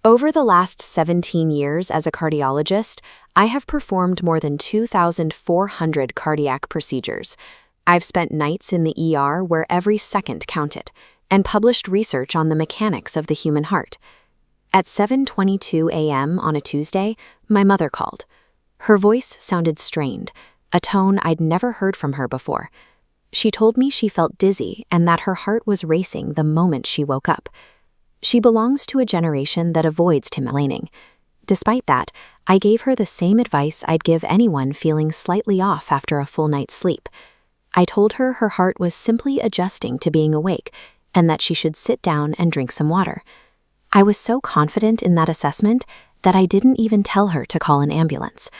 Over the last 17 years as a cardiologist, I have performed more than 2,400 cardiac procedures. I've spent nights in the ER where every second counted, and published research on the mechanics of the human heart. At 7:22 a.m. on a Tuesday, my mother called. Her voice sounded strained, a tone I'd never heard from her before. She told me she felt dizzy and that her heart was racing the moment she woke up. She belongs to a generation that avoids complaining. Despite that, I gave her the same advice I'd give anyone feeling slightly off after a full night's sleep. I told her her heart was simply adjusting to being awake and that she should sit down and drink some water. I was so confident in that assessment that I didn't even tell her to call an ambulance.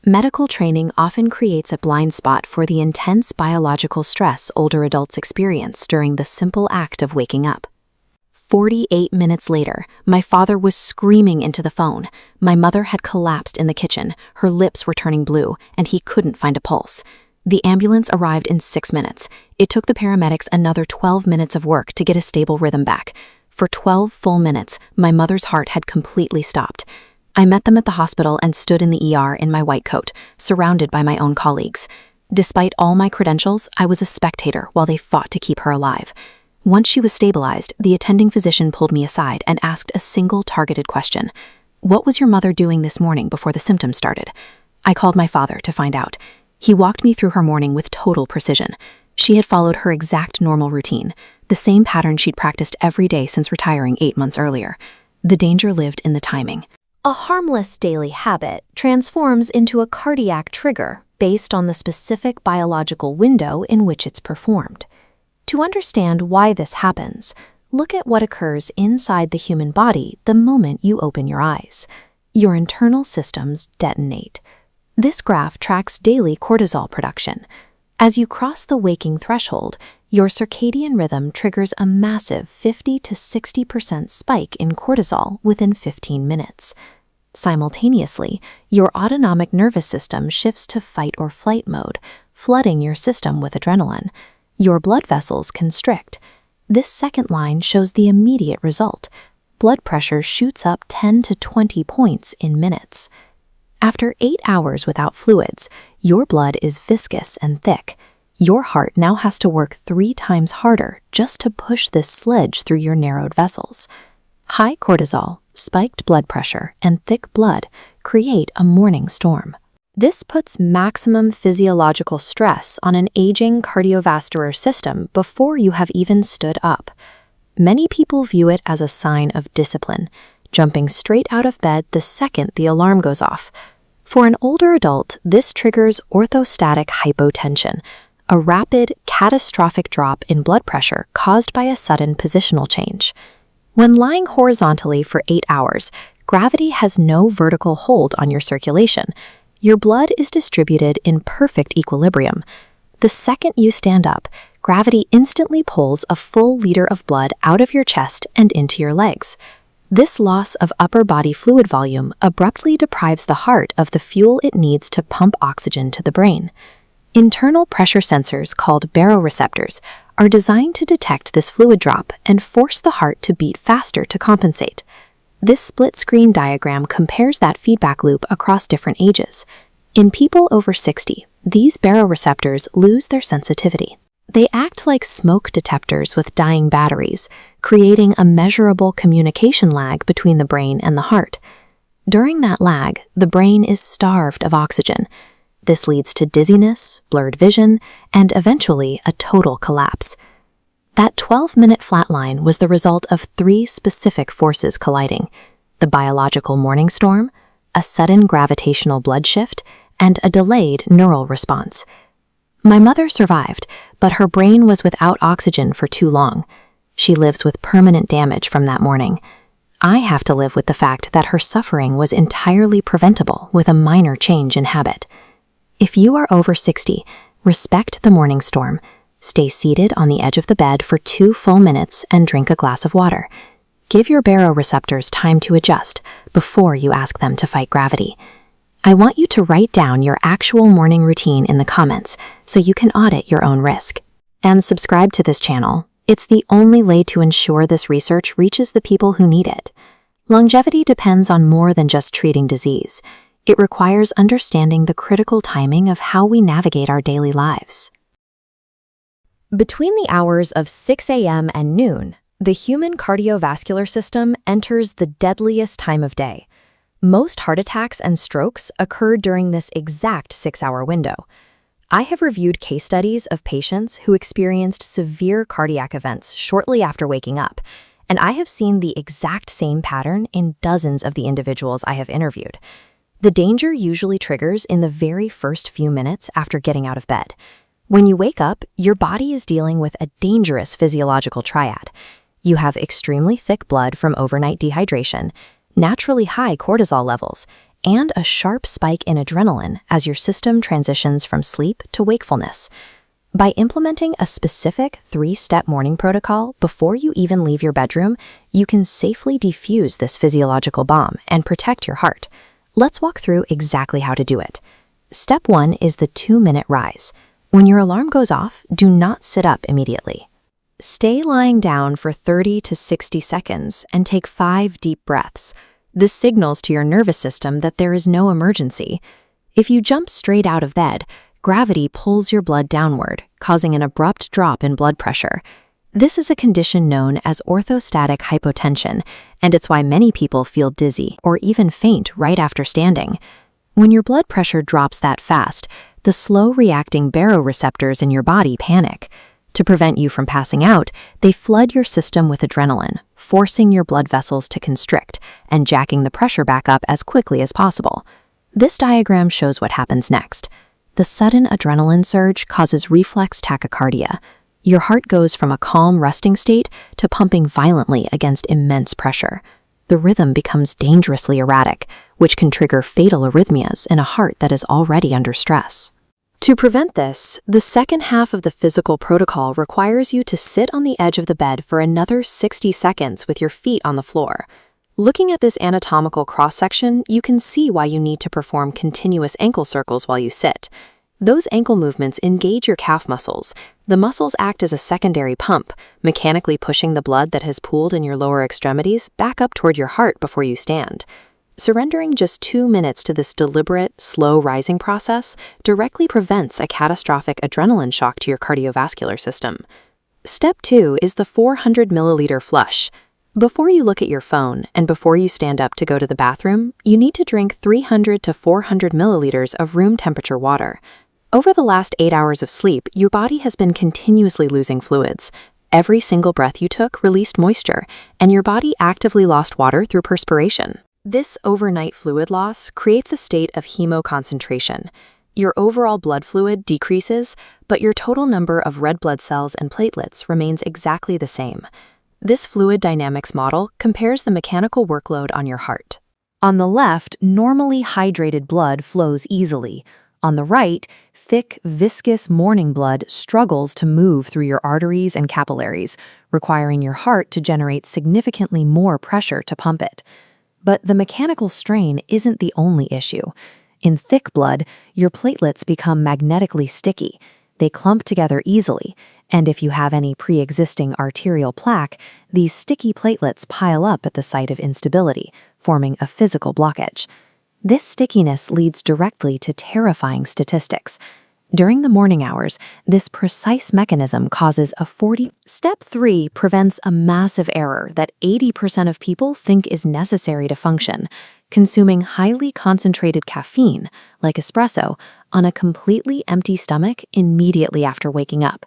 Medical training often creates a blind spot for the intense biological stress older adults experience during the simple act of waking up. 48 minutes later, my father was screaming into the phone. My mother had collapsed in the kitchen, her lips were turning blue, and he couldn't find a pulse. The ambulance arrived in 6 minutes. It took the paramedics another 12 minutes of work to get a stable rhythm back. For 12 full minutes, my mother's heart had completely stopped. I met them at the hospital and stood in the ER in my white coat, surrounded by my own colleagues. Despite all my credentials, I was a spectator while they fought to keep her alive. Once she was stabilized, the attending physician pulled me aside and asked a single targeted question. "What was your mother doing this morning before the symptoms started?" I called my father to find out. He walked me through her morning with total precision. She had followed her exact normal routine, the same pattern she'd practiced every day since retiring 8 months earlier. The danger lived in the timing. A harmless daily habit transforms into a cardiac trigger based on the specific biological window in which it's performed. To understand why this happens, look at what occurs inside the human body the moment you open your eyes. Your internal systems detonate. This graph tracks daily cortisol production. As you cross the waking threshold, your circadian rhythm triggers a massive 50 to 60% spike in cortisol within 15 minutes. Simultaneously, your autonomic nervous system shifts to fight or flight mode, flooding your system with adrenaline. Your blood vessels constrict. This second line shows the immediate result. Blood pressure shoots up 10 to 20 points in minutes. After 8 hours without fluids, your blood is viscous and thick. Your heart now has to work 3 times harder just to push this sledge through your narrowed vessels. High cortisol, spiked blood pressure, and thick blood create a morning storm. This puts maximum physiological stress on an aging cardiovascular system before you have even stood up. Many people view it as a sign of discipline, jumping straight out of bed the second the alarm goes off. For an older adult, this triggers orthostatic hypotension, a rapid, catastrophic drop in blood pressure caused by a sudden positional change. When lying horizontally for 8 hours, gravity has no vertical hold on your circulation. Your blood is distributed in perfect equilibrium. The second you stand up, gravity instantly pulls a full liter of blood out of your chest and into your legs. This loss of upper body fluid volume abruptly deprives the heart of the fuel it needs to pump oxygen to the brain. Internal pressure sensors called baroreceptors are designed to detect this fluid drop and force the heart to beat faster to compensate. This split-screen diagram compares that feedback loop across different ages. In people over 60, these baroreceptors lose their sensitivity. They act like smoke detectors with dying batteries, creating a measurable communication lag between the brain and the heart. During that lag, the brain is starved of oxygen. This leads to dizziness, blurred vision, and eventually a total collapse. That 12-minute flatline was the result of 3 specific forces colliding: the biological morning storm, a sudden gravitational blood shift, and a delayed neural response. My mother survived, but her brain was without oxygen for too long. She lives with permanent damage from that morning. I have to live with the fact that her suffering was entirely preventable with a minor change in habit. If you are over 60, respect the morning storm. Stay seated on the edge of the bed for 2 full minutes and drink a glass of water. Give your baroreceptors time to adjust before you ask them to fight gravity. I want you to write down your actual morning routine in the comments so you can audit your own risk. And subscribe to this channel. It's the only way to ensure this research reaches the people who need it. Longevity depends on more than just treating disease. It requires understanding the critical timing of how we navigate our daily lives. Between the hours of 6 a.m. and noon, the human cardiovascular system enters the deadliest time of day. Most heart attacks and strokes occur during this exact 6-hour window. I have reviewed case studies of patients who experienced severe cardiac events shortly after waking up, and I have seen the exact same pattern in dozens of the individuals I have interviewed. The danger usually triggers in the very first few minutes after getting out of bed. When you wake up, your body is dealing with a dangerous physiological triad. You have extremely thick blood from overnight dehydration, naturally high cortisol levels, and a sharp spike in adrenaline as your system transitions from sleep to wakefulness. By implementing a specific 3-step morning protocol before you even leave your bedroom, you can safely defuse this physiological bomb and protect your heart. Let's walk through exactly how to do it. Step 1 is the 2-minute rise. When your alarm goes off, do not sit up immediately. Stay lying down for 30 to 60 seconds and take 5 deep breaths. This signals to your nervous system that there is no emergency. If you jump straight out of bed, gravity pulls your blood downward, causing an abrupt drop in blood pressure. This is a condition known as orthostatic hypotension, and it's why many people feel dizzy or even faint right after standing. When your blood pressure drops that fast, the slow-reacting baroreceptors in your body panic. To prevent you from passing out, they flood your system with adrenaline, forcing your blood vessels to constrict and jacking the pressure back up as quickly as possible. This diagram shows what happens next. The sudden adrenaline surge causes reflex tachycardia. Your heart goes from a calm resting state to pumping violently against immense pressure. The rhythm becomes dangerously erratic, which can trigger fatal arrhythmias in a heart that is already under stress. To prevent this, the second half of the physical protocol requires you to sit on the edge of the bed for another 60 seconds with your feet on the floor. Looking at this anatomical cross-section, you can see why you need to perform continuous ankle circles while you sit. Those ankle movements engage your calf muscles. The muscles act as a secondary pump, mechanically pushing the blood that has pooled in your lower extremities back up toward your heart before you stand. Surrendering just 2 minutes to this deliberate, slow rising process directly prevents a catastrophic adrenaline shock to your cardiovascular system. Step 2 is the 400 milliliter flush. Before you look at your phone and before you stand up to go to the bathroom, you need to drink 300 to 400 milliliters of room temperature water. Over the last 8 hours of sleep, your body has been continuously losing fluids. Every single breath you took released moisture, and your body actively lost water through perspiration. This overnight fluid loss creates a state of hemoconcentration. Your overall blood fluid decreases, but your total number of red blood cells and platelets remains exactly the same. This fluid dynamics model compares the mechanical workload on your heart. On the left, normally hydrated blood flows easily. On the right, thick, viscous morning blood struggles to move through your arteries and capillaries, requiring your heart to generate significantly more pressure to pump it. But the mechanical strain isn't the only issue. In thick blood, your platelets become magnetically sticky. They clump together easily, and if you have any pre-existing arterial plaque, these sticky platelets pile up at the site of instability, forming a physical blockage. This stickiness leads directly to terrifying statistics. During the morning hours, this precise mechanism causes a 40. Step 3 prevents a massive error that 80% of people think is necessary to function: consuming highly concentrated caffeine, like espresso, on a completely empty stomach immediately after waking up.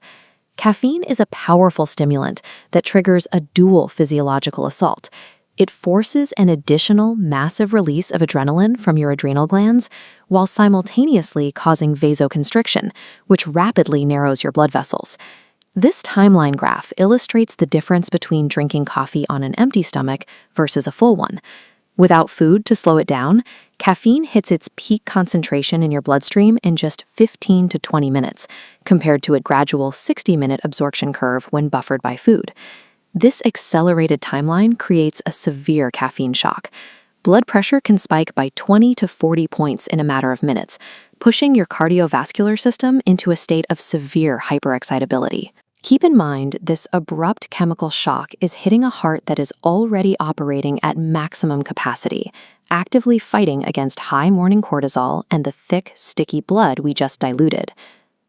Caffeine is a powerful stimulant that triggers a dual physiological assault. It forces an additional massive release of adrenaline from your adrenal glands while simultaneously causing vasoconstriction, which rapidly narrows your blood vessels. This timeline graph illustrates the difference between drinking coffee on an empty stomach versus a full one. Without food to slow it down, caffeine hits its peak concentration in your bloodstream in just 15 to 20 minutes, compared to a gradual 60-minute absorption curve when buffered by food. This accelerated timeline creates a severe caffeine shock. Blood pressure can spike by 20 to 40 points in a matter of minutes, pushing your cardiovascular system into a state of severe hyperexcitability. Keep in mind, this abrupt chemical shock is hitting a heart that is already operating at maximum capacity, actively fighting against high morning cortisol and the thick, sticky blood we just diluted.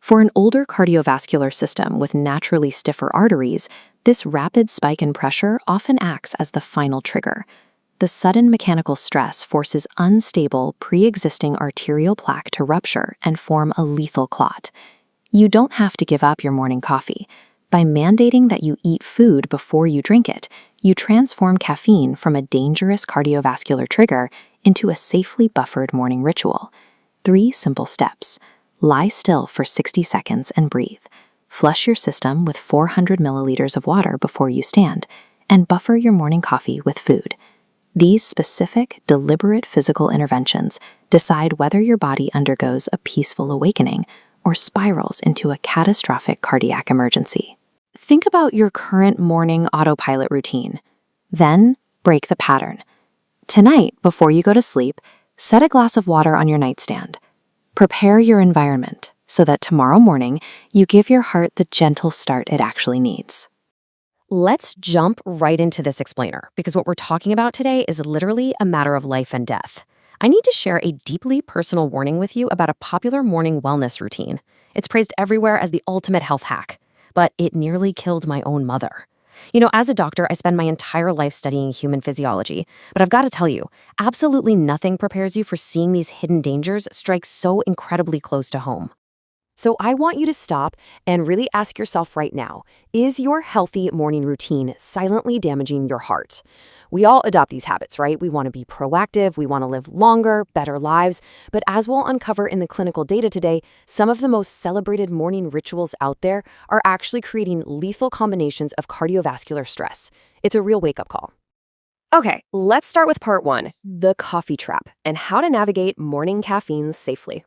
For an older cardiovascular system with naturally stiffer arteries, this rapid spike in pressure often acts as the final trigger. The sudden mechanical stress forces unstable, pre-existing arterial plaque to rupture and form a lethal clot. You don't have to give up your morning coffee. By mandating that you eat food before you drink it, you transform caffeine from a dangerous cardiovascular trigger into a safely buffered morning ritual. 3 simple steps. Lie still for 60 seconds and breathe. Flush your system with 400 milliliters of water before you stand, and buffer your morning coffee with food. These specific, deliberate physical interventions decide whether your body undergoes a peaceful awakening or spirals into a catastrophic cardiac emergency. Think about your current morning autopilot routine. Then, break the pattern. Tonight, before you go to sleep, set a glass of water on your nightstand. Prepare your environment so that tomorrow morning you give your heart the gentle start it actually needs. Let's jump right into this explainer, because what we're talking about today is literally a matter of life and death. I need to share a deeply personal warning with you about a popular morning wellness routine. It's praised everywhere as the ultimate health hack, but it nearly killed my own mother. As a doctor, I spend my entire life studying human physiology, but I've got to tell you, absolutely nothing prepares you for seeing these hidden dangers strike so incredibly close to home. So I want you to stop and really ask yourself right now, is your healthy morning routine silently damaging your heart? We all adopt these habits, right? We want to be proactive, we want to live longer, better lives, but as we'll uncover in the clinical data today, some of the most celebrated morning rituals out there are actually creating lethal combinations of cardiovascular stress. It's a real wake-up call. Okay, let's start with part 1, the coffee trap, and how to navigate morning caffeine safely.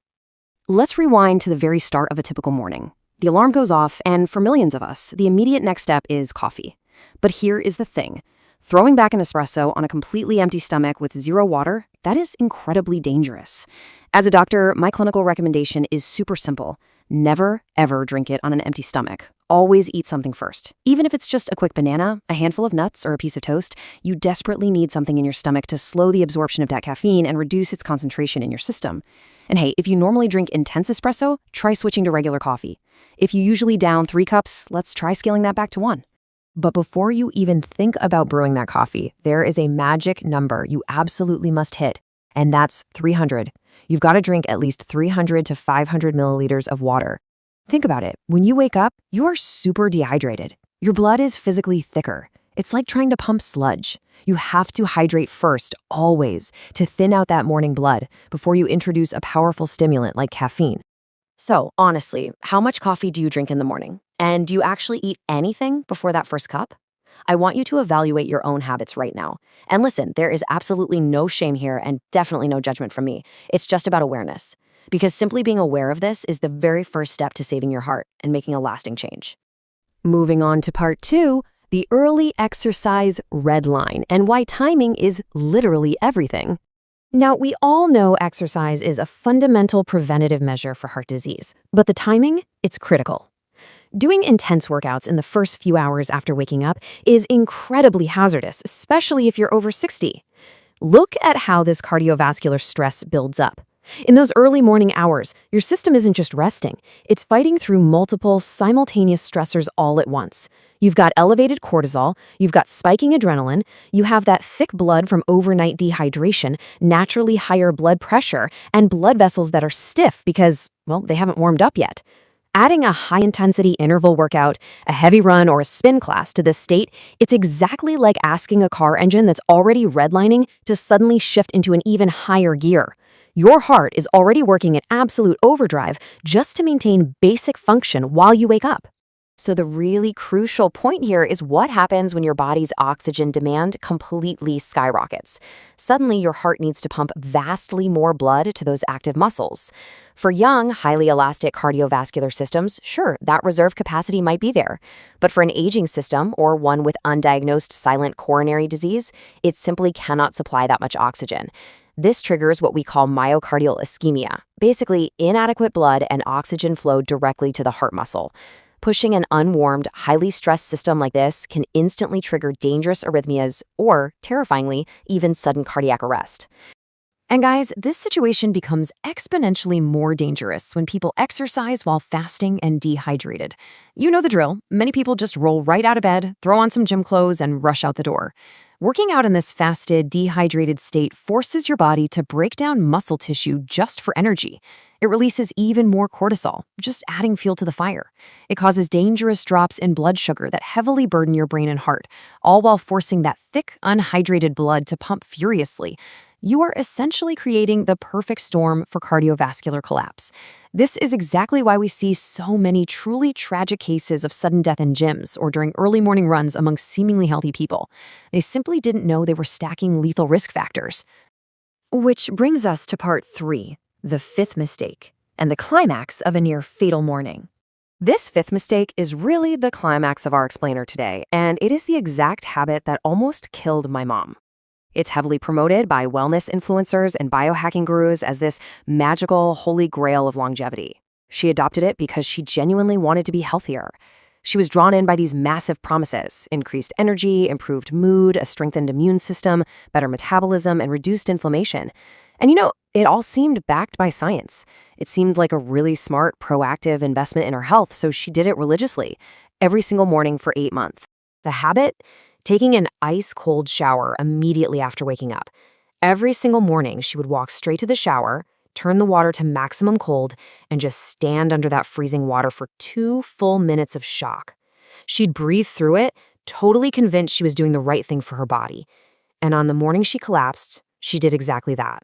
Let's rewind to the very start of a typical morning. The alarm goes off, and for millions of us, the immediate next step is coffee. But here is the thing. Throwing back an espresso on a completely empty stomach with 0 water, that is incredibly dangerous. As a doctor, my clinical recommendation is super simple. Never, ever drink it on an empty stomach. Always eat something first. Even if it's just a quick banana, a handful of nuts, or a piece of toast, you desperately need something in your stomach to slow the absorption of that caffeine and reduce its concentration in your system. And hey, if you normally drink intense espresso, try switching to regular coffee. If you usually down 3 cups, let's try scaling that back to 1. But before you even think about brewing that coffee, there is a magic number you absolutely must hit, and that's 300. You've got to drink at least 300 to 500 milliliters of water. Think about it. When you wake up, you are super dehydrated. Your blood is physically thicker. It's like trying to pump sludge. You have to hydrate first, always, to thin out that morning blood before you introduce a powerful stimulant like caffeine. So, honestly, how much coffee do you drink in the morning? And do you actually eat anything before that first cup? I want you to evaluate your own habits right now. And listen, there is absolutely no shame here and definitely no judgment from me. It's just about awareness. Because simply being aware of this is the very first step to saving your heart and making a lasting change. Moving on to part 2, the early exercise red line and why timing is literally everything. Now, we all know exercise is a fundamental preventative measure for heart disease, but the timing, it's critical. Doing intense workouts in the first few hours after waking up is incredibly hazardous, especially if you're over 60. Look at how this cardiovascular stress builds up. In those early morning hours, your system isn't just resting, it's fighting through multiple simultaneous stressors all at once. You've got elevated cortisol, you've got spiking adrenaline, you have that thick blood from overnight dehydration, naturally higher blood pressure, and blood vessels that are stiff because, well, they haven't warmed up yet. Adding a high-intensity interval workout, a heavy run, or a spin class to this state, it's exactly like asking a car engine that's already redlining to suddenly shift into an even higher gear. Your heart is already working at absolute overdrive just to maintain basic function while you wake up. So the really crucial point here is what happens when your body's oxygen demand completely skyrockets. Suddenly, your heart needs to pump vastly more blood to those active muscles. For young, highly elastic cardiovascular systems, sure, that reserve capacity might be there. But for an aging system or one with undiagnosed silent coronary disease, it simply cannot supply that much oxygen. This triggers what we call myocardial ischemia, basically inadequate blood and oxygen flow directly to the heart muscle. Pushing an unwarmed, highly stressed system like this can instantly trigger dangerous arrhythmias or, terrifyingly, even sudden cardiac arrest. And guys, this situation becomes exponentially more dangerous when people exercise while fasting and dehydrated. You know the drill. Many people just roll right out of bed, throw on some gym clothes, and rush out the door. Working out in this fasted, dehydrated state forces your body to break down muscle tissue just for energy. It releases even more cortisol, just adding fuel to the fire. It causes dangerous drops in blood sugar that heavily burden your brain and heart, all while forcing that thick, unhydrated blood to pump furiously. You are essentially creating the perfect storm for cardiovascular collapse. This is exactly why we see so many truly tragic cases of sudden death in gyms or during early morning runs among seemingly healthy people. They simply didn't know they were stacking lethal risk factors. Which brings us to part 3, the 5th mistake, and the climax of a near-fatal morning. This 5th mistake is really the climax of our explainer today, and it is the exact habit that almost killed my mom. It's heavily promoted by wellness influencers and biohacking gurus as this magical holy grail of longevity. She adopted it because she genuinely wanted to be healthier. She was drawn in by these massive promises: increased energy, improved mood, a strengthened immune system, better metabolism, and reduced inflammation. And it all seemed backed by science. It seemed like a really smart, proactive investment in her health, so she did it religiously, every single morning for 8 months. The habit? Taking an ice-cold shower immediately after waking up. Every single morning, she would walk straight to the shower, turn the water to maximum cold, and just stand under that freezing water for 2 full minutes of shock. She'd breathe through it, totally convinced she was doing the right thing for her body. And on the morning she collapsed, she did exactly that.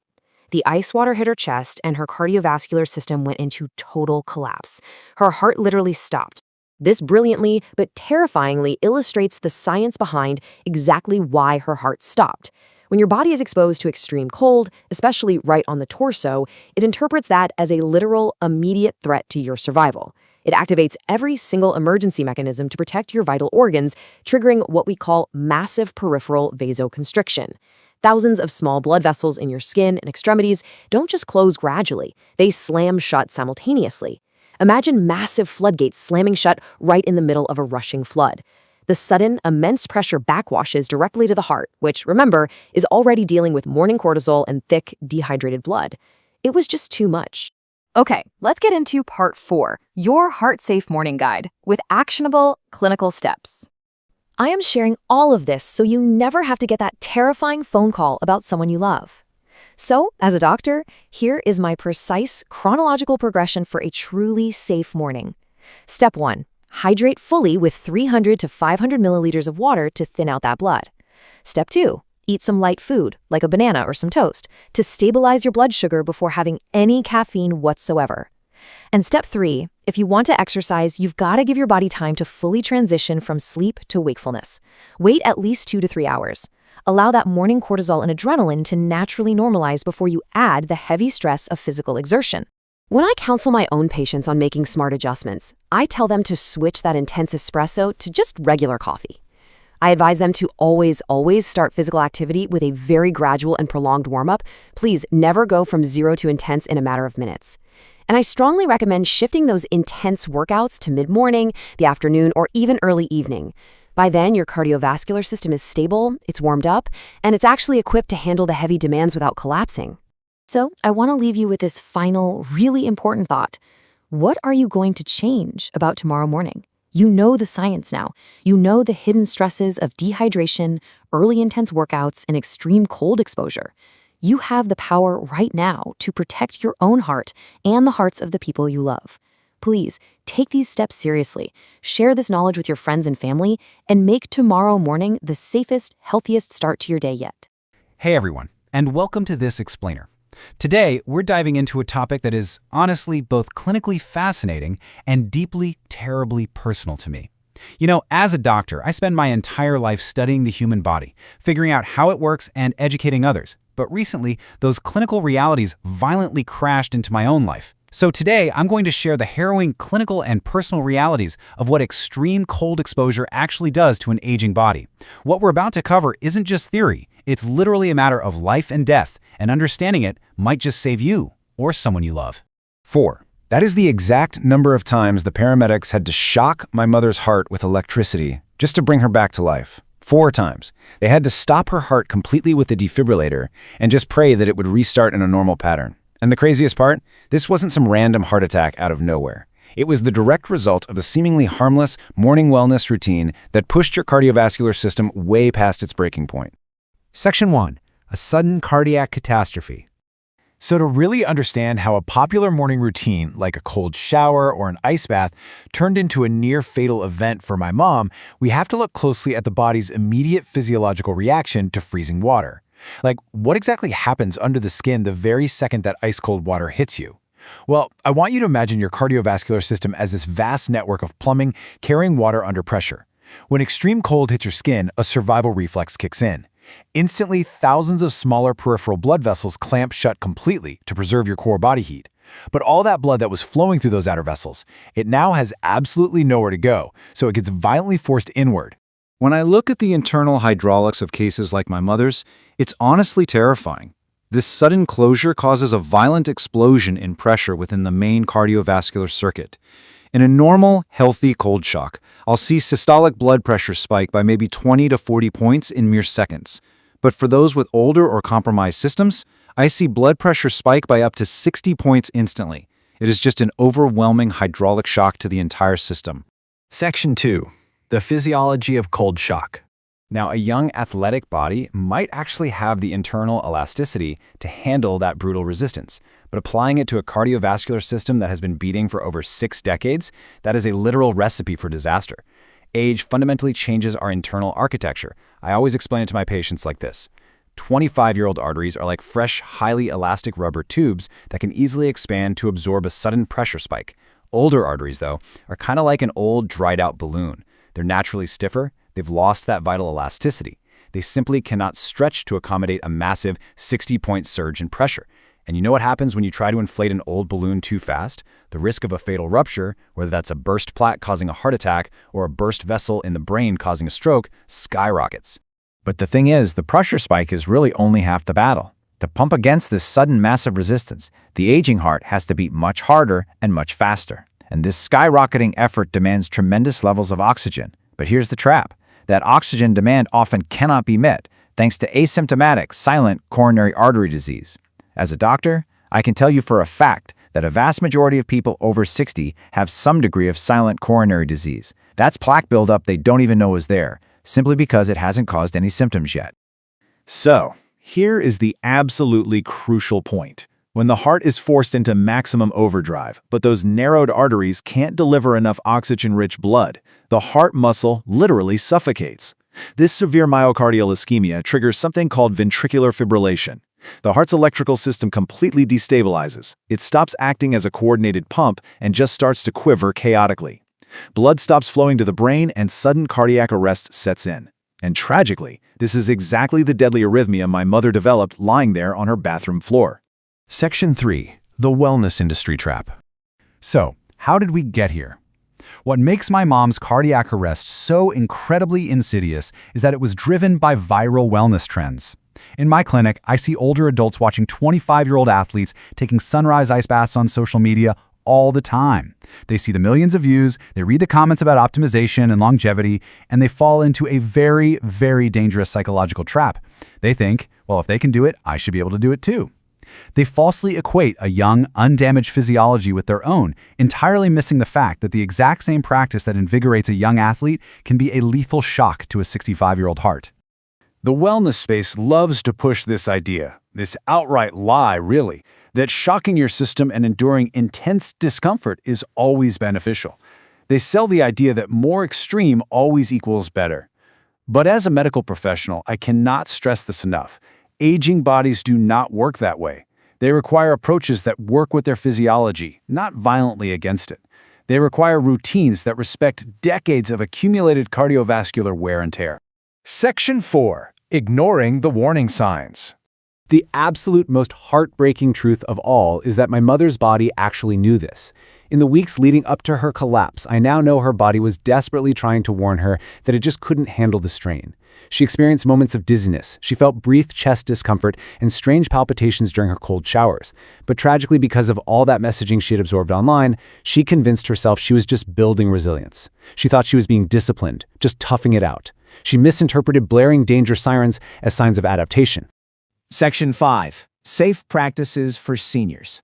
The ice water hit her chest, and her cardiovascular system went into total collapse. Her heart literally stopped. This brilliantly but terrifyingly illustrates the science behind exactly why her heart stopped. When your body is exposed to extreme cold, especially right on the torso, it interprets that as a literal, immediate threat to your survival. It activates every single emergency mechanism to protect your vital organs, triggering what we call massive peripheral vasoconstriction. Thousands of small blood vessels in your skin and extremities don't just close gradually, they slam shut simultaneously. Imagine massive floodgates slamming shut right in the middle of a rushing flood. The sudden, immense pressure backwashes directly to the heart, which, remember, is already dealing with morning cortisol and thick, dehydrated blood. It was just too much. Okay, let's get into part 4, your heart-safe morning guide, with actionable clinical steps. I am sharing all of this so you never have to get that terrifying phone call about someone you love. So, as a doctor, here is my precise chronological progression for a truly safe morning. Step 1. Hydrate fully with 300 to 500 milliliters of water to thin out that blood. Step 2. Eat some light food, like a banana or some toast, to stabilize your blood sugar before having any caffeine whatsoever. And step 3. If you want to exercise, you've got to give your body time to fully transition from sleep to wakefulness. Wait at least 2 to 3 hours. Allow that morning cortisol and adrenaline to naturally normalize before you add the heavy stress of physical exertion. When I counsel my own patients on making smart adjustments, I tell them to switch that intense espresso to just regular coffee. I advise them to always start physical activity with a very gradual and prolonged warm-up. Please never go from 0 to intense in a matter of minutes. And I strongly recommend shifting those intense workouts to mid-morning, the afternoon, or even early evening. By then, your cardiovascular system is stable, it's warmed up, and it's actually equipped to handle the heavy demands without collapsing. So, I want to leave you with this final, really important thought. What are you going to change about tomorrow morning? You know the science now. You know the hidden stresses of dehydration, early intense workouts, and extreme cold exposure. You have the power right now to protect your own heart and the hearts of the people you love. Please, take these steps seriously, share this knowledge with your friends and family, and make tomorrow morning the safest, healthiest start to your day yet. Hey everyone, and welcome to This Explainer. Today, we're diving into a topic that is honestly both clinically fascinating and deeply, terribly personal to me. As a doctor, I spend my entire life studying the human body, figuring out how it works and educating others. But recently, those clinical realities violently crashed into my own life. So today, I'm going to share the harrowing clinical and personal realities of what extreme cold exposure actually does to an aging body. What we're about to cover isn't just theory, it's literally a matter of life and death, and understanding it might just save you or someone you love. 4. That is the exact number of times the paramedics had to shock my mother's heart with electricity just to bring her back to life. 4 times. They had to stop her heart completely with the defibrillator and just pray that it would restart in a normal pattern. And the craziest part? This wasn't some random heart attack out of nowhere. It was the direct result of the seemingly harmless morning wellness routine that pushed your cardiovascular system way past its breaking point. Section 1. A sudden cardiac catastrophe. So to really understand how a popular morning routine, like a cold shower or an ice bath, turned into a near-fatal event for my mom, we have to look closely at the body's immediate physiological reaction to freezing water. Like, what exactly happens under the skin the very second that ice-cold water hits you? Well, I want you to imagine your cardiovascular system as this vast network of plumbing carrying water under pressure. When extreme cold hits your skin, a survival reflex kicks in. Instantly, thousands of smaller peripheral blood vessels clamp shut completely to preserve your core body heat. But all that blood that was flowing through those outer vessels, it now has absolutely nowhere to go, so it gets violently forced inward. When I look at the internal hydraulics of cases like my mother's, it's honestly terrifying. This sudden closure causes a violent explosion in pressure within the main cardiovascular circuit. In a normal, healthy cold shock, I'll see systolic blood pressure spike by maybe 20 to 40 points in mere seconds. But for those with older or compromised systems, I see blood pressure spike by up to 60 points instantly. It is just an overwhelming hydraulic shock to the entire system. Section 2. The physiology of cold shock. Now, a young athletic body might actually have the internal elasticity to handle that brutal resistance, but applying it to a cardiovascular system that has been beating for over 6 decades, that is a literal recipe for disaster. Age fundamentally changes our internal architecture. I always explain it to my patients like this. 25-year-old arteries are like fresh, highly elastic rubber tubes that can easily expand to absorb a sudden pressure spike. Older arteries, though, are kind of like an old, dried-out balloon. They're naturally stiffer. They've lost that vital elasticity. They simply cannot stretch to accommodate a massive 60-point surge in pressure. And you know what happens when you try to inflate an old balloon too fast? The risk of a fatal rupture, whether that's a burst plaque causing a heart attack or a burst vessel in the brain causing a stroke, skyrockets. But the thing is, the pressure spike is really only half the battle. To pump against this sudden massive resistance, the aging heart has to beat much harder and much faster. And this skyrocketing effort demands tremendous levels of oxygen. But here's the trap. That oxygen demand often cannot be met, thanks to asymptomatic, silent coronary artery disease. As a doctor, I can tell you for a fact that a vast majority of people over 60 have some degree of silent coronary disease. That's plaque buildup they don't even know is there, simply because it hasn't caused any symptoms yet. So, here is the absolutely crucial point. When the heart is forced into maximum overdrive, but those narrowed arteries can't deliver enough oxygen-rich blood, the heart muscle literally suffocates. This severe myocardial ischemia triggers something called ventricular fibrillation. The heart's electrical system completely destabilizes. It stops acting as a coordinated pump and just starts to quiver chaotically. Blood stops flowing to the brain and sudden cardiac arrest sets in. And tragically, this is exactly the deadly arrhythmia my mother developed lying there on her bathroom floor. Section 3. The wellness industry trap. So, how did we get here? What makes my mom's cardiac arrest so incredibly insidious is that it was driven by viral wellness trends. In my clinic, I see older adults watching 25-year-old athletes taking sunrise ice baths on social media all the time. They see the millions of views, they read the comments about optimization and longevity, and they fall into a very, very dangerous psychological trap. They think, well, if they can do it, I should be able to do it too. They falsely equate a young, undamaged physiology with their own, entirely missing the fact that the exact same practice that invigorates a young athlete can be a lethal shock to a 65-year-old heart. The wellness space loves to push this idea, this outright lie really, that shocking your system and enduring intense discomfort is always beneficial. They sell the idea that more extreme always equals better. But as a medical professional, I cannot stress this enough. Aging bodies do not work that way. They require approaches that work with their physiology, not violently against it. They require routines that respect decades of accumulated cardiovascular wear and tear. Section 4. Ignoring the warning signs. The absolute most heartbreaking truth of all is that my mother's body actually knew this. In the weeks leading up to her collapse, I now know her body was desperately trying to warn her that it just couldn't handle the strain. She experienced moments of dizziness. She felt brief chest discomfort and strange palpitations during her cold showers. But tragically, because of all that messaging she had absorbed online, she convinced herself she was just building resilience. She thought she was being disciplined, just toughing it out. She misinterpreted blaring danger sirens as signs of adaptation. Section 5. Safe Practices for Seniors.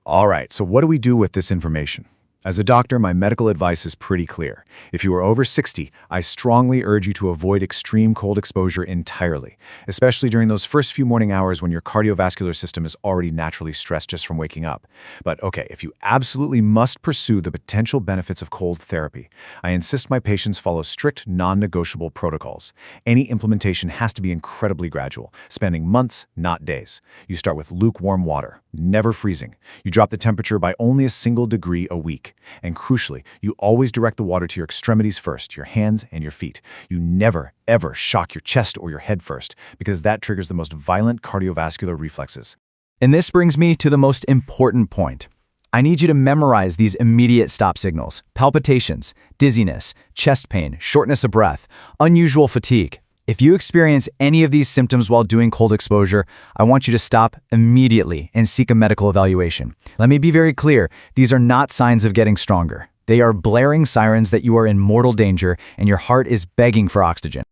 All right, so what do we do with this information? As a doctor, my medical advice is pretty clear. If you are over 60, I strongly urge you to avoid extreme cold exposure entirely, especially during those first few morning hours when your cardiovascular system is already naturally stressed just from waking up. But okay, if you absolutely must pursue the potential benefits of cold therapy, I insist my patients follow strict, non-negotiable protocols. Any implementation has to be incredibly gradual, spanning months, not days. You start with lukewarm water, never freezing. You drop the temperature by only a single degree a week. And crucially, you always direct the water to your extremities first, your hands and your feet. You never, ever shock your chest or your head first, because that triggers the most violent cardiovascular reflexes. And this brings me to the most important point. I need you to memorize these immediate stop signals: palpitations, dizziness, chest pain, shortness of breath, unusual fatigue. If you experience any of these symptoms while doing cold exposure, I want you to stop immediately and seek a medical evaluation. Let me be very clear, these are not signs of getting stronger. They are blaring sirens that you are in mortal danger and your heart is begging for oxygen.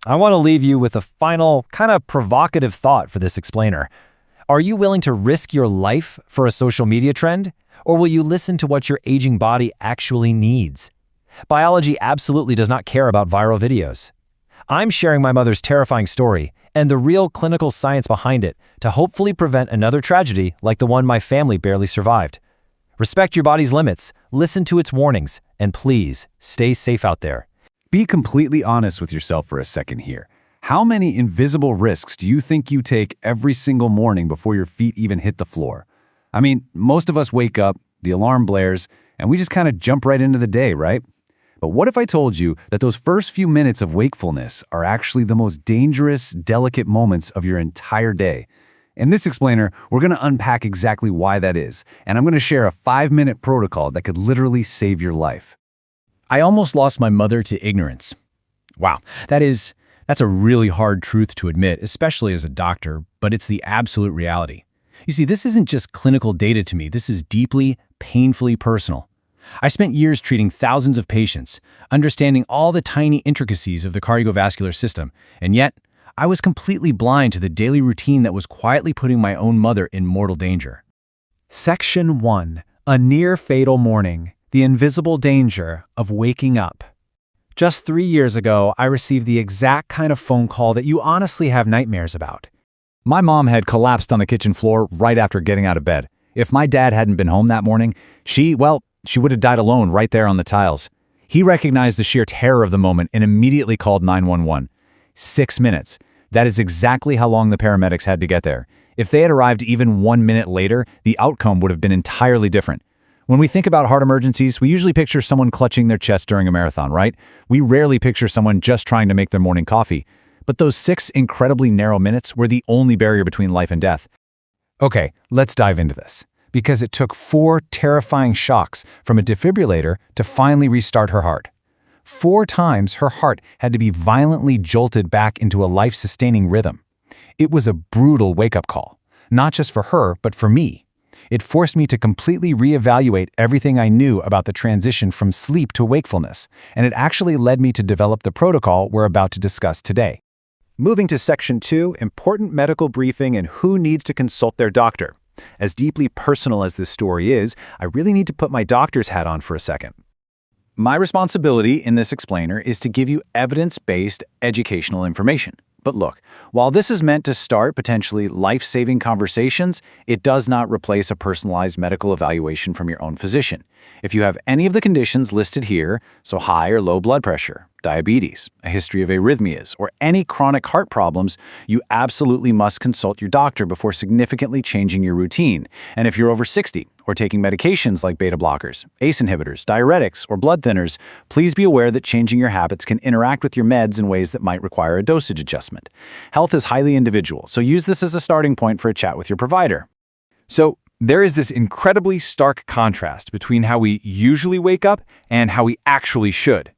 I want to leave you with a final, kind of provocative thought for this explainer. Are you willing to risk your life for a social media trend? Or will you listen to what your aging body actually needs? Biology absolutely does not care about viral videos. I'm sharing my mother's terrifying story and the real clinical science behind it to hopefully prevent another tragedy like the one my family barely survived. Respect your body's limits, listen to its warnings, and please stay safe out there. Be completely honest with yourself for a second here. How many invisible risks do you think you take every single morning before your feet even hit the floor? I mean, most of us wake up, the alarm blares, and we just kind of jump right into the day, right? But what if I told you that those first few minutes of wakefulness are actually the most dangerous, delicate moments of your entire day? In this explainer, we're going to unpack exactly why that is, and I'm going to share a 5-minute protocol that could literally save your life. I almost lost my mother to ignorance. Wow, that's a really hard truth to admit, especially as a doctor, but it's the absolute reality. You see, this isn't just clinical data to me, this is deeply, painfully personal. I spent years treating thousands of patients, understanding all the tiny intricacies of the cardiovascular system, and yet I was completely blind to the daily routine that was quietly putting my own mother in mortal danger. Section 1. A near-fatal morning. The invisible danger of waking up. Just 3 years ago, I received the exact kind of phone call that you honestly have nightmares about. My mom had collapsed on the kitchen floor right after getting out of bed. If my dad hadn't been home that morning, she would have died alone right there on the tiles. He recognized the sheer terror of the moment and immediately called 911. 6 minutes. That is exactly how long the paramedics had to get there. If they had arrived even 1 minute later, the outcome would have been entirely different. When we think about heart emergencies, we usually picture someone clutching their chest during a marathon, right? We rarely picture someone just trying to make their morning coffee. But those 6 incredibly narrow minutes were the only barrier between life and death. Okay, let's dive into this. Because it took 4 terrifying shocks from a defibrillator to finally restart her heart. 4 times her heart had to be violently jolted back into a life-sustaining rhythm. It was a brutal wake-up call, not just for her, but for me. It forced me to completely reevaluate everything I knew about the transition from sleep to wakefulness, and it actually led me to develop the protocol we're about to discuss today. Moving to Section 2, important medical briefing and who needs to consult their doctor. As deeply personal as this story is, I really need to put my doctor's hat on for a second. My responsibility in this explainer is to give you evidence-based educational information. But look, while this is meant to start potentially life-saving conversations, it does not replace a personalized medical evaluation from your own physician. If you have any of the conditions listed here, so high or low blood pressure, diabetes, a history of arrhythmias, or any chronic heart problems, you absolutely must consult your doctor before significantly changing your routine. And if you're over 60 or taking medications like beta blockers, ACE inhibitors, diuretics, or blood thinners, please be aware that changing your habits can interact with your meds in ways that might require a dosage adjustment. Health is highly individual, so use this as a starting point for a chat with your provider. So, there is this incredibly stark contrast between how we usually wake up and how we actually should.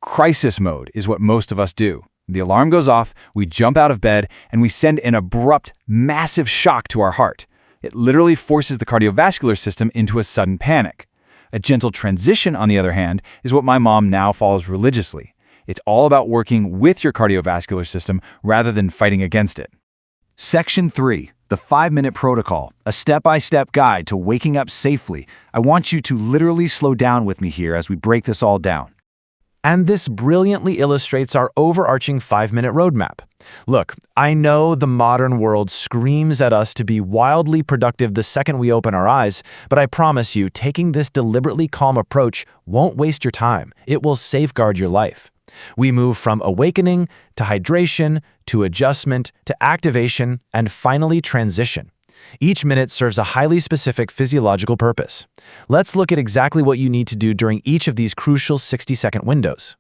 Crisis mode is what most of us do. The alarm goes off, we jump out of bed, and we send an abrupt, massive shock to our heart. It literally forces the cardiovascular system into a sudden panic. A gentle transition, on the other hand, is what my mom now follows religiously. It's all about working with your cardiovascular system rather than fighting against it. Section 3. The 5-minute protocol, a step-by-step guide to waking up safely. I want you to literally slow down with me here as we break this all down. And this brilliantly illustrates our overarching 5-minute roadmap. Look, I know the modern world screams at us to be wildly productive the second we open our eyes, but I promise you, taking this deliberately calm approach won't waste your time. It will safeguard your life. We move from awakening to hydration to adjustment to activation and finally transition. Each minute serves a highly specific physiological purpose. Let's look at exactly what you need to do during each of these crucial 60-second windows.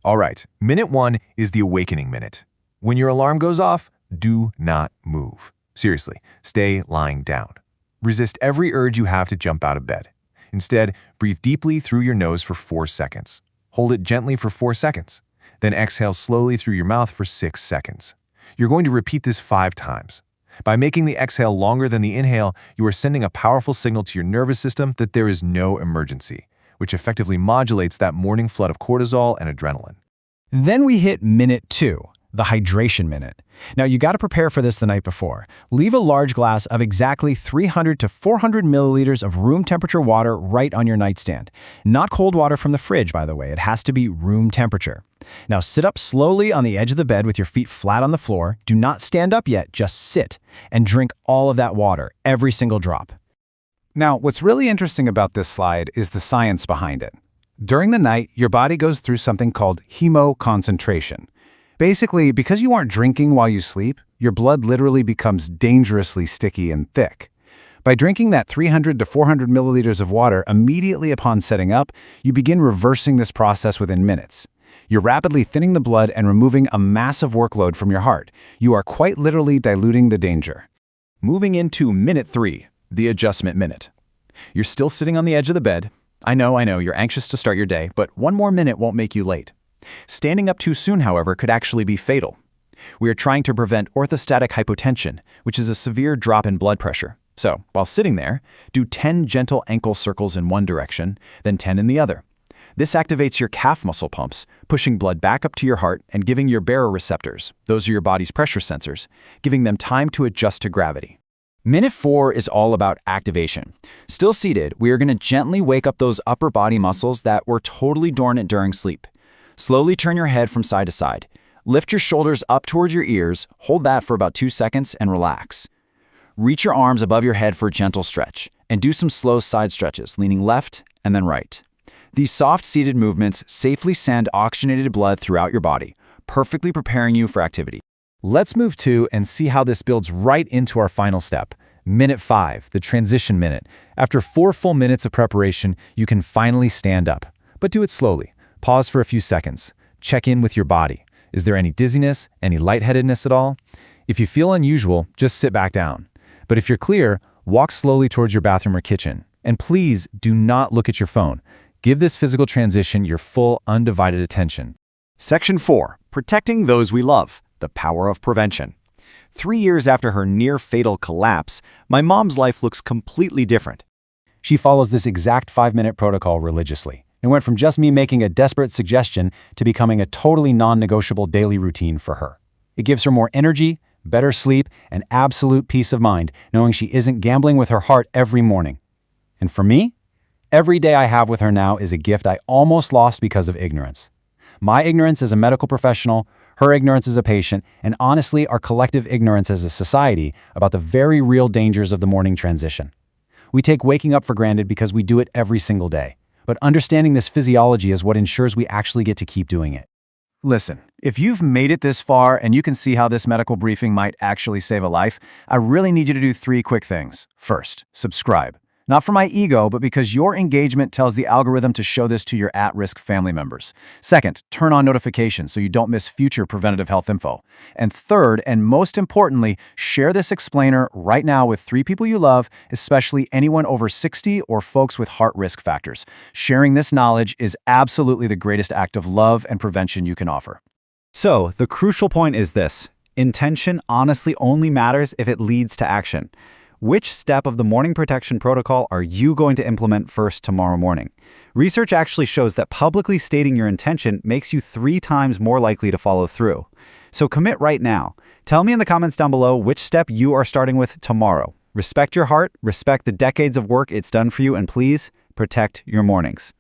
All right, minute 1 is the awakening minute. When your alarm goes off, do not move. Seriously, stay lying down. Resist every urge you have to jump out of bed. Instead, breathe deeply through your nose for 4 seconds. Hold it gently for 4 seconds. Then exhale slowly through your mouth for 6 seconds. You're going to repeat this 5 times. By making the exhale longer than the inhale, you are sending a powerful signal to your nervous system that there is no emergency, which effectively modulates that morning flood of cortisol and adrenaline. Then we hit minute 2, the hydration minute. Now, you got to prepare for this the night before. Leave a large glass of exactly 300 to 400 milliliters of room temperature water right on your nightstand. Not cold water from the fridge, by the way. It has to be room temperature. Now, sit up slowly on the edge of the bed with your feet flat on the floor. Do not stand up yet, just sit and drink all of that water, every single drop. Now, what's really interesting about this slide is the science behind it. During the night, your body goes through something called hemoconcentration. Basically, because you aren't drinking while you sleep, your blood literally becomes dangerously sticky and thick. By drinking that 300 to 400 milliliters of water immediately upon setting up, you begin reversing this process within minutes. You're rapidly thinning the blood and removing a massive workload from your heart. You are quite literally diluting the danger. Moving into minute 3, the adjustment minute. You're still sitting on the edge of the bed. I know, you're anxious to start your day, but one more minute won't make you late. Standing up too soon, however, could actually be fatal. We are trying to prevent orthostatic hypotension, which is a severe drop in blood pressure. So, while sitting there, do 10 gentle ankle circles in one direction, then 10 in the other. This activates your calf muscle pumps, pushing blood back up to your heart and giving your baroreceptors, those are your body's pressure sensors, giving them time to adjust to gravity. Minute 4 is all about activation. Still seated, we are going to gently wake up those upper body muscles that were totally dormant during sleep. Slowly turn your head from side to side. Lift your shoulders up towards your ears, hold that for about 2 seconds, and relax. Reach your arms above your head for a gentle stretch, and do some slow side stretches, leaning left and then right. These soft seated movements safely send oxygenated blood throughout your body, perfectly preparing you for activity. Let's move to and see how this builds right into our final step. Minute 5, the transition minute. After 4 full minutes of preparation, you can finally stand up. But do it slowly. Pause for a few seconds. Check in with your body. Is there any dizziness, any lightheadedness at all? If you feel unusual, just sit back down. But if you're clear, walk slowly towards your bathroom or kitchen. And please do not look at your phone. Give this physical transition your full, undivided attention. Section 4. Protecting those we love. The power of prevention. 3 years after her near-fatal collapse, my mom's life looks completely different. She follows this exact 5-minute protocol religiously. It went from just me making a desperate suggestion to becoming a totally non-negotiable daily routine for her. It gives her more energy, better sleep, and absolute peace of mind, knowing she isn't gambling with her heart every morning. And for me, every day I have with her now is a gift I almost lost because of ignorance. My ignorance as a medical professional, her ignorance as a patient, and honestly, our collective ignorance as a society about the very real dangers of the morning transition. We take waking up for granted because we do it every single day. But understanding this physiology is what ensures we actually get to keep doing it. Listen, if you've made it this far and you can see how this medical briefing might actually save a life, I really need you to do 3 quick things. First, subscribe. Not for my ego, but because your engagement tells the algorithm to show this to your at-risk family members. Second, turn on notifications so you don't miss future preventative health info. And third, and most importantly, share this explainer right now with 3 people you love, especially anyone over 60 or folks with heart risk factors. Sharing this knowledge is absolutely the greatest act of love and prevention you can offer. So, the crucial point is this. Intention honestly only matters if it leads to action. Which step of the morning protection protocol are you going to implement first tomorrow morning? Research actually shows that publicly stating your intention makes you 3 times more likely to follow through. So commit right now. Tell me in the comments down below which step you are starting with tomorrow. Respect your heart, respect the decades of work it's done for you, and please protect your mornings.